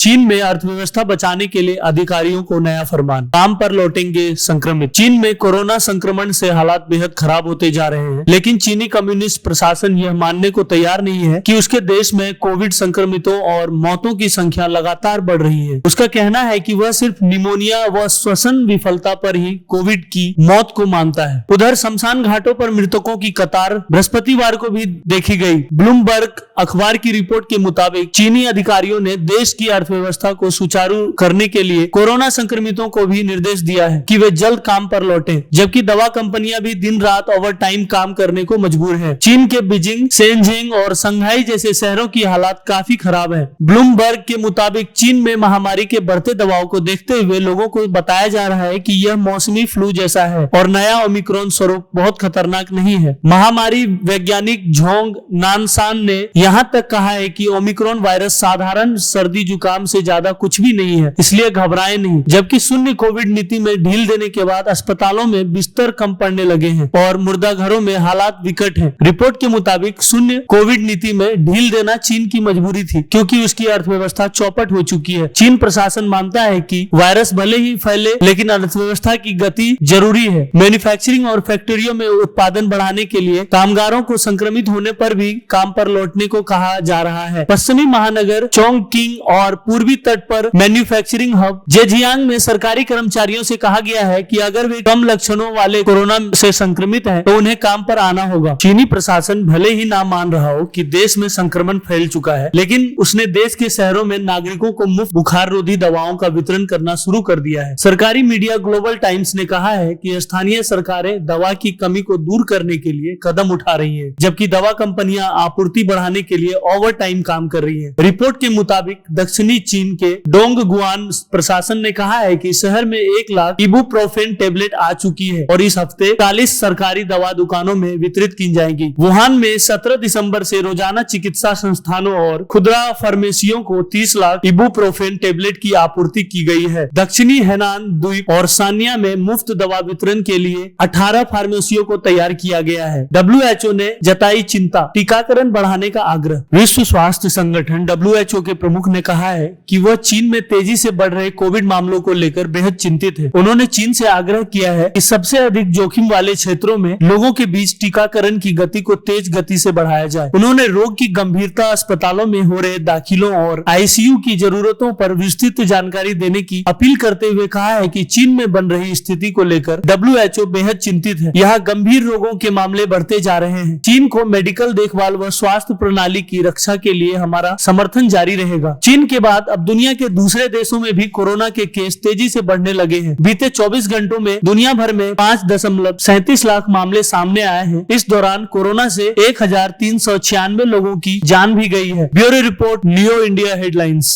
चीन में अर्थव्यवस्था बचाने के लिए अधिकारियों को नया फरमान, काम पर लौटेंगे संक्रमित। चीन में कोरोना संक्रमण से हालात बेहद खराब होते जा रहे हैं, लेकिन चीनी कम्युनिस्ट प्रशासन यह मानने को तैयार नहीं है कि उसके देश में कोविड संक्रमितों और मौतों की संख्या लगातार बढ़ रही है। उसका कहना है कि वह सिर्फ निमोनिया व श्वसन विफलता पर ही कोविड की मौत को मानता है। उधर शमशान घाटों पर मृतकों की कतार बृहस्पतिवार को भी देखी गई। ब्लूमबर्ग अखबार की रिपोर्ट के मुताबिक चीनी अधिकारियों ने देश की अर्थव्यवस्था को सुचारू करने के लिए कोरोना संक्रमितों को भी निर्देश दिया है कि वे जल्द काम पर लौटें, जबकि दवा कंपनियां भी दिन रात ओवर टाइम काम करने को मजबूर हैं। चीन के बीजिंग, शेनझेन और शंघाई जैसे शहरों की हालात काफी खराब है। ब्लूमबर्ग के मुताबिक चीन में महामारी के बढ़ते दबाव को देखते हुए लोगों को बताया जा रहा है कि यह मौसमी फ्लू जैसा है और नया ओमिक्रॉन स्वरूप बहुत खतरनाक नहीं है। महामारी वैज्ञानिक झोंग नानसान ने यहाँ तक कहा है कि ओमिक्रॉन वायरस साधारण सर्दी जुकाम से ज्यादा कुछ भी नहीं है, इसलिए घबराएं नहीं। जबकि शून्य कोविड नीति में ढील देने के बाद अस्पतालों में बिस्तर कम पड़ने लगे हैं और मुर्दाघरों में हालात विकट हैं। रिपोर्ट के मुताबिक शून्य कोविड नीति में ढील देना चीन की मजबूरी थी, क्योंकि उसकी अर्थव्यवस्था चौपट हो चुकी है। चीन प्रशासन मानता है कि वायरस भले ही फैले, लेकिन अर्थव्यवस्था की गति जरूरी है। मैन्युफैक्चरिंग और फैक्ट्रियों में उत्पादन बढ़ाने के लिए कामगारों को संक्रमित होने पर भी काम पर लौटने को कहा जा रहा है। पश्चिमी महानगर चोंगकिंग और पूर्वी तट पर मैन्युफैक्चरिंग हब जेजियांग में सरकारी कर्मचारियों से कहा गया है कि अगर वे कम लक्षणों वाले कोरोना से संक्रमित हैं, तो उन्हें काम पर आना होगा। चीनी प्रशासन भले ही ना मान रहा हो कि देश में संक्रमण फैल चुका है, लेकिन उसने देश के शहरों में नागरिकों को मुफ्त बुखार रोधी दवाओं का वितरण करना शुरू कर दिया है। सरकारी मीडिया ग्लोबल टाइम्स ने कहा है कि स्थानीय सरकारें दवा की कमी को दूर करने के लिए कदम उठा रही है, जबकि दवा कंपनियां आपूर्ति बढ़ाने के लिए ओवर टाइम काम कर रही है। रिपोर्ट के मुताबिक दक्षिणी चीन के डोंगगुआन प्रशासन ने कहा है कि शहर में 1 लाख इबुप्रोफेन टेबलेट आ चुकी है और इस हफ्ते 40 सरकारी दवा दुकानों में वितरित की जाएंगी। वुहान में 17 दिसंबर से रोजाना चिकित्सा संस्थानों और खुदरा फार्मेसियों को 30 लाख इबुप्रोफेन टेबलेट की आपूर्ति की गई है। दक्षिणी हेनान द्वीप और सानिया में मुफ्त दवा वितरण के लिए 18 फार्मेसियों को तैयार किया गया है। WHO ने जताई चिंता, टीकाकरण बढ़ाने का आग्रह। विश्व स्वास्थ्य संगठन WHO के प्रमुख ने कहा है कि वह चीन में तेजी से बढ़ रहे कोविड मामलों को लेकर बेहद चिंतित है। उन्होंने चीन से आग्रह किया है कि सबसे अधिक जोखिम वाले क्षेत्रों में लोगों के बीच टीकाकरण की गति को तेज गति से बढ़ाया जाए। उन्होंने रोग की गंभीरता, अस्पतालों में हो रहे दाखिलों और ICU की जरूरतों पर विस्तृत जानकारी देने की अपील करते हुए कहा है कि चीन में बन रही स्थिति को लेकर WHO बेहद चिंतित है। यहाँ गंभीर रोगों के मामले बढ़ते जा रहे हैं। चीन को मेडिकल देखभाल व स्वास्थ्य प्रणाली की रक्षा के लिए हमारा समर्थन जारी रहेगा। चीन के बाद अब दुनिया के दूसरे देशों में भी कोरोना के केस तेजी से बढ़ने लगे हैं। बीते 24 घंटों में दुनिया भर में 5.37 लाख मामले सामने आए हैं। इस दौरान कोरोना से 1396 लोगों की जान भी गई है। Bureau report, new India headlines.